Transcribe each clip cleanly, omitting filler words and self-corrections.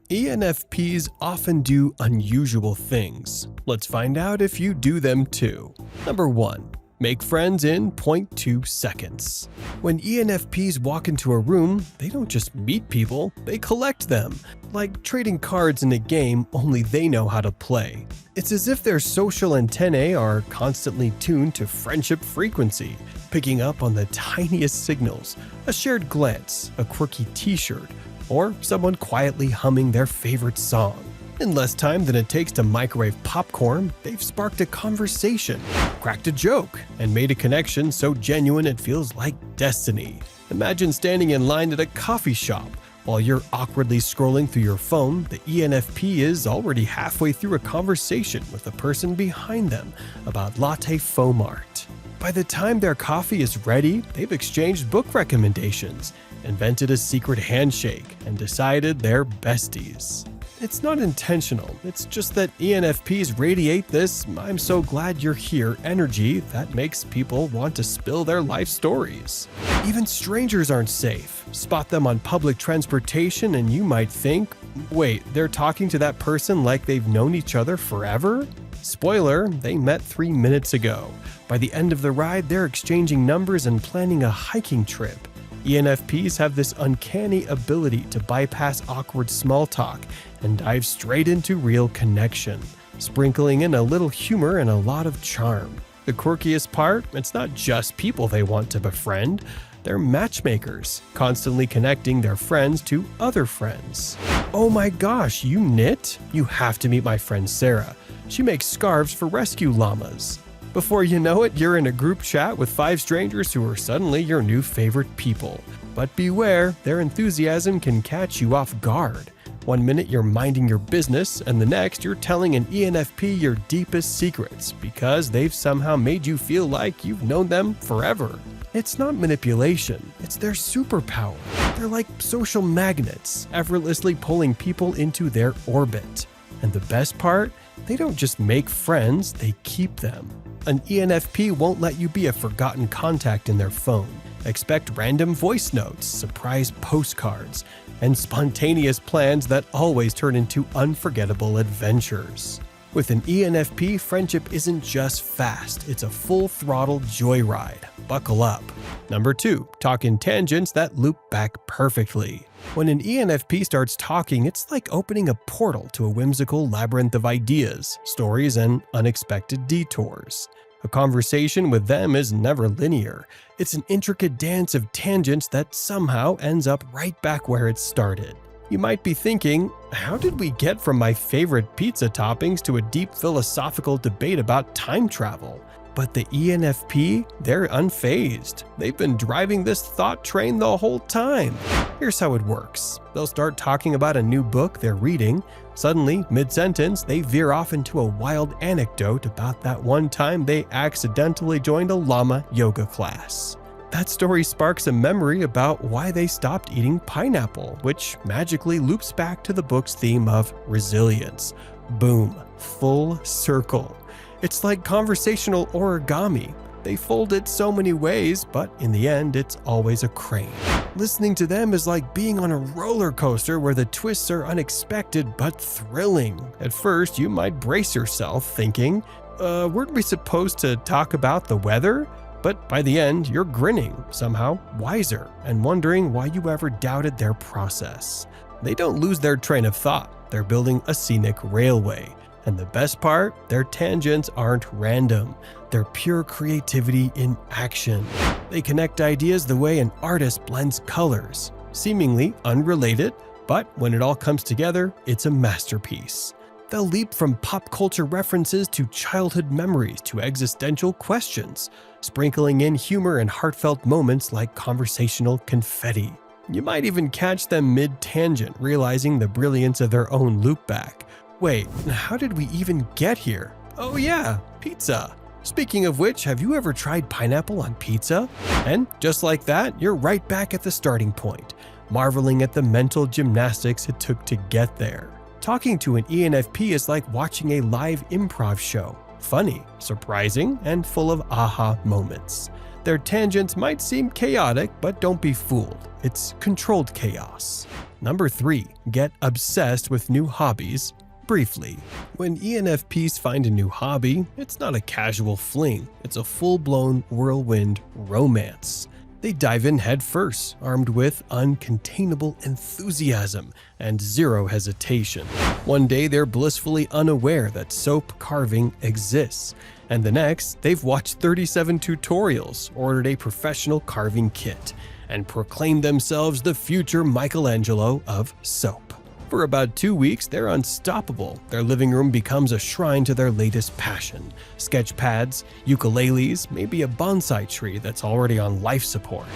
ENFPs often do unusual things. Let's find out if you do them too. Number 1. Make friends in 0.2 seconds. When ENFPs walk into a room, they don't just meet people, they collect them. Like trading cards in a game only they know how to play. It's as if their social antennae are constantly tuned to friendship frequency, picking up on the tiniest signals, a shared glance, a quirky t-shirt, or someone quietly humming their favorite song. In less time than it takes to microwave popcorn, they've sparked a conversation, cracked a joke, and made a connection so genuine it feels like destiny. Imagine standing in line at a coffee shop. While you're awkwardly scrolling through your phone, the ENFP is already halfway through a conversation with the person behind them about latte foam art. By the time their coffee is ready, they've exchanged book recommendations, invented a secret handshake, and decided they're besties. It's not intentional, it's just that ENFPs radiate this "I'm so glad you're here" energy that makes people want to spill their life stories. Even strangers aren't safe. Spot them on public transportation and you might think, wait, they're talking to that person like they've known each other forever? Spoiler, they met 3 minutes ago. By the end of the ride, they're exchanging numbers and planning a hiking trip. ENFPs have this uncanny ability to bypass awkward small talk and dive straight into real connection, sprinkling in a little humor and a lot of charm. The quirkiest part, it's not just people they want to befriend, they're matchmakers, constantly connecting their friends to other friends. Oh my gosh, you knit? You have to meet my friend Sarah. She makes scarves for rescue llamas. Before you know it, you're in a group chat with 5 strangers who are suddenly your new favorite people. But beware, their enthusiasm can catch you off guard. One minute you're minding your business, and the next you're telling an ENFP your deepest secrets because they've somehow made you feel like you've known them forever. It's not manipulation, it's their superpower. They're like social magnets, effortlessly pulling people into their orbit. And the best part? They don't just make friends, they keep them. An ENFP won't let you be a forgotten contact in their phone. Expect random voice notes, surprise postcards, and spontaneous plans that always turn into unforgettable adventures. With an ENFP, friendship isn't just fast, it's a full-throttle joyride. Buckle up. Number 2. Talk in tangents that loop back perfectly. When an ENFP starts talking, it's like opening a portal to a whimsical labyrinth of ideas, stories, and unexpected detours. A conversation with them is never linear. It's an intricate dance of tangents that somehow ends up right back where it started. You might be thinking, how did we get from my favorite pizza toppings to a deep philosophical debate about time travel? But the ENFP, they're unfazed. They've been driving this thought train the whole time. Here's how it works. They'll start talking about a new book they're reading. Suddenly, mid-sentence, they veer off into a wild anecdote about that one time they accidentally joined a llama yoga class. That story sparks a memory about why they stopped eating pineapple, which magically loops back to the book's theme of resilience. Boom, full circle. It's like conversational origami. They fold it so many ways, but in the end, it's always a crane. Listening to them is like being on a roller coaster where the twists are unexpected but thrilling. At first, you might brace yourself thinking, weren't we supposed to talk about the weather? But by the end, you're grinning, somehow wiser, and wondering why you ever doubted their process. They don't lose their train of thought. They're building a scenic railway. And the best part, their tangents aren't random. They're pure creativity in action. They connect ideas the way an artist blends colors. Seemingly unrelated, but when it all comes together, it's a masterpiece. They'll leap from pop culture references to childhood memories to existential questions, sprinkling in humor and heartfelt moments like conversational confetti. You might even catch them mid-tangent, realizing the brilliance of their own loopback. Wait, how did we even get here? Oh yeah, pizza. Speaking of which, have you ever tried pineapple on pizza? And just like that, you're right back at the starting point, marveling at the mental gymnastics it took to get there. Talking to an ENFP is like watching a live improv show. Funny, surprising, and full of aha moments. Their tangents might seem chaotic, but don't be fooled. It's controlled chaos. Number 3. Get obsessed with new hobbies briefly. When ENFPs find a new hobby, it's not a casual fling, it's a full-blown whirlwind romance. They dive in headfirst, armed with uncontainable enthusiasm and zero hesitation. One day they're blissfully unaware that soap carving exists, and the next they've watched 37 tutorials, ordered a professional carving kit, and proclaimed themselves the future Michelangelo of soap. For about 2 weeks, they're unstoppable. Their living room becomes a shrine to their latest passion. Sketch pads, ukuleles, maybe a bonsai tree that's already on life support.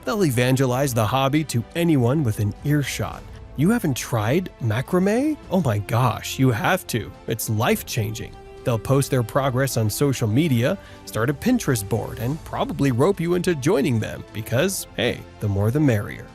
They'll evangelize the hobby to anyone within earshot. You haven't tried macrame? Oh my gosh, you have to. It's life-changing. They'll post their progress on social media, start a Pinterest board, and probably rope you into joining them because, hey, the more the merrier.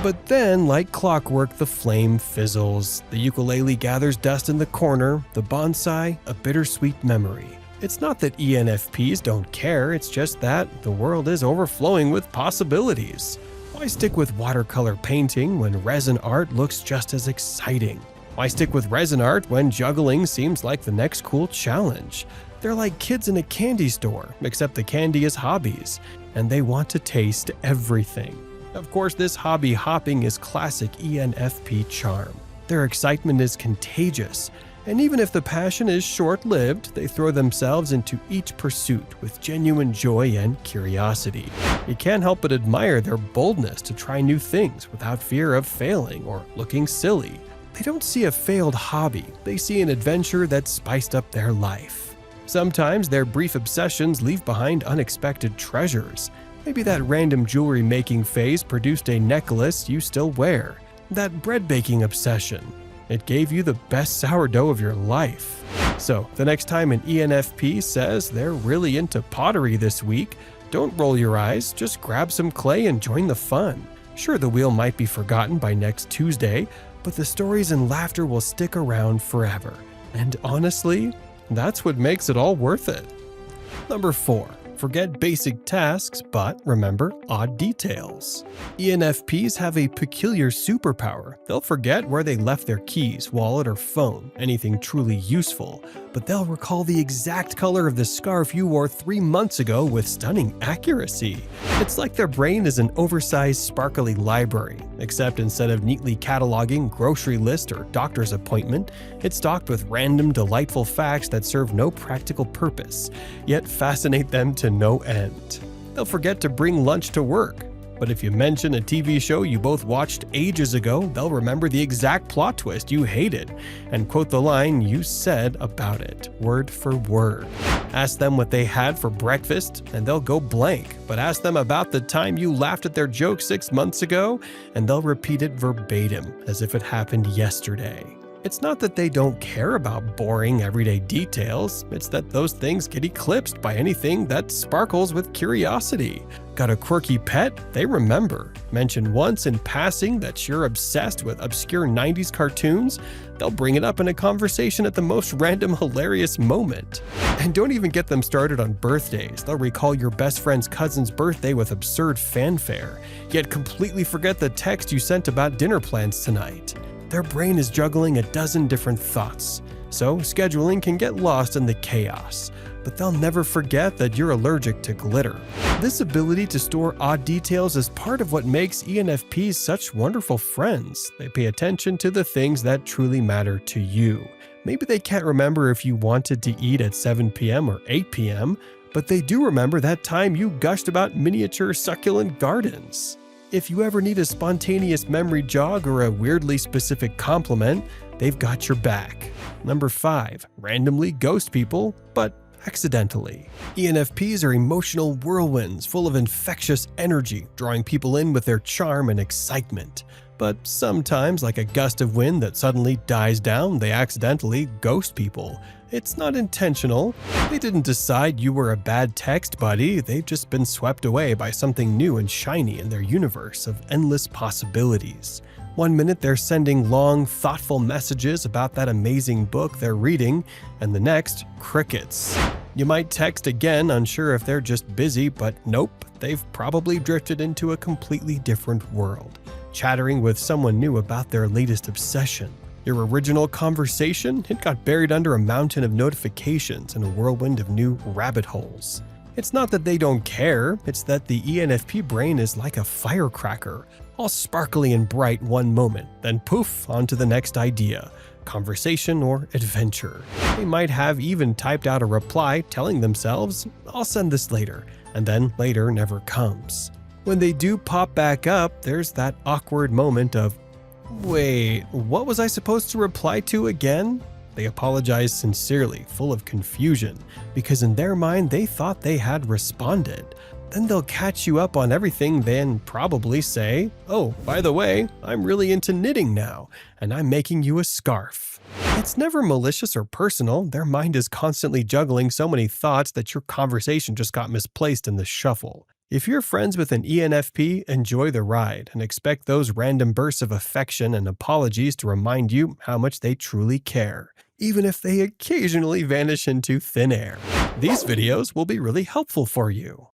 But then, like clockwork, the flame fizzles, the ukulele gathers dust in the corner, the bonsai, a bittersweet memory. It's not that ENFPs don't care, it's just that the world is overflowing with possibilities. Why stick with watercolor painting when resin art looks just as exciting? Why stick with resin art when juggling seems like the next cool challenge? They're like kids in a candy store, except the candy is hobbies, and they want to taste everything. Of course, this hobby hopping is classic ENFP charm. Their excitement is contagious, and even if the passion is short-lived, they throw themselves into each pursuit with genuine joy and curiosity. You can't help but admire their boldness to try new things without fear of failing or looking silly. They don't see a failed hobby, they see an adventure that spiced up their life. Sometimes their brief obsessions leave behind unexpected treasures. Maybe that random jewelry making phase produced a necklace you still wear. That bread baking obsession. It gave you the best sourdough of your life. So, the next time an ENFP says they're really into pottery this week, don't roll your eyes, just grab some clay and join the fun. Sure, the wheel might be forgotten by next Tuesday, but the stories and laughter will stick around forever. And honestly, that's what makes it all worth it. Number 4. Forget basic tasks, but remember odd details. ENFPs have a peculiar superpower. They'll forget where they left their keys, wallet, or phone, anything truly useful, but they'll recall the exact color of the scarf you wore 3 months ago with stunning accuracy. It's like their brain is an oversized, sparkly library, except instead of neatly cataloging grocery list or doctor's appointment, it's stocked with random, delightful facts that serve no practical purpose, yet fascinate them to no end. They'll forget to bring lunch to work, but if you mention a TV show you both watched ages ago, they'll remember the exact plot twist you hated and quote the line you said about it, word for word. Ask them what they had for breakfast, and they'll go blank, but ask them about the time you laughed at their joke 6 months ago, and they'll repeat it verbatim, as if it happened yesterday. It's not that they don't care about boring everyday details, it's that those things get eclipsed by anything that sparkles with curiosity. Got a quirky pet? They remember. Mention once in passing that you're obsessed with obscure 90s cartoons? They'll bring it up in a conversation at the most random hilarious moment. And don't even get them started on birthdays. They'll recall your best friend's cousin's birthday with absurd fanfare, yet completely forget the text you sent about dinner plans tonight. Their brain is juggling a dozen different thoughts, so scheduling can get lost in the chaos. But they'll never forget that you're allergic to glitter. This ability to store odd details is part of what makes ENFPs such wonderful friends. They pay attention to the things that truly matter to you. Maybe they can't remember if you wanted to eat at 7 p.m. or 8 p.m., but they do remember that time you gushed about miniature succulent gardens. If you ever need a spontaneous memory jog or a weirdly specific compliment, they've got your back. Number 5. Randomly ghost people, but accidentally. ENFPs are emotional whirlwinds full of infectious energy, drawing people in with their charm and excitement. But sometimes, like a gust of wind that suddenly dies down, they accidentally ghost people. It's not intentional. They didn't decide you were a bad text buddy, they've just been swept away by something new and shiny in their universe of endless possibilities. One minute they're sending long, thoughtful messages about that amazing book they're reading, and the next, crickets. You might text again, unsure if they're just busy, but nope, they've probably drifted into a completely different world, chattering with someone new about their latest obsession. Your original conversation, it got buried under a mountain of notifications and a whirlwind of new rabbit holes. It's not that they don't care, it's that the ENFP brain is like a firecracker, all sparkly and bright one moment, then poof, onto the next idea, conversation, or adventure. They might have even typed out a reply telling themselves, "I'll send this later," and then later never comes. When they do pop back up, there's that awkward moment of, wait, what was I supposed to reply to again? They apologize sincerely, full of confusion, because in their mind they thought they had responded. Then they'll catch you up on everything, then probably say, "Oh, by the way, I'm really into knitting now, and I'm making you a scarf." It's never malicious or personal. Their mind is constantly juggling so many thoughts that your conversation just got misplaced in the shuffle. If you're friends with an ENFP, enjoy the ride and expect those random bursts of affection and apologies to remind you how much they truly care, even if they occasionally vanish into thin air. These videos will be really helpful for you.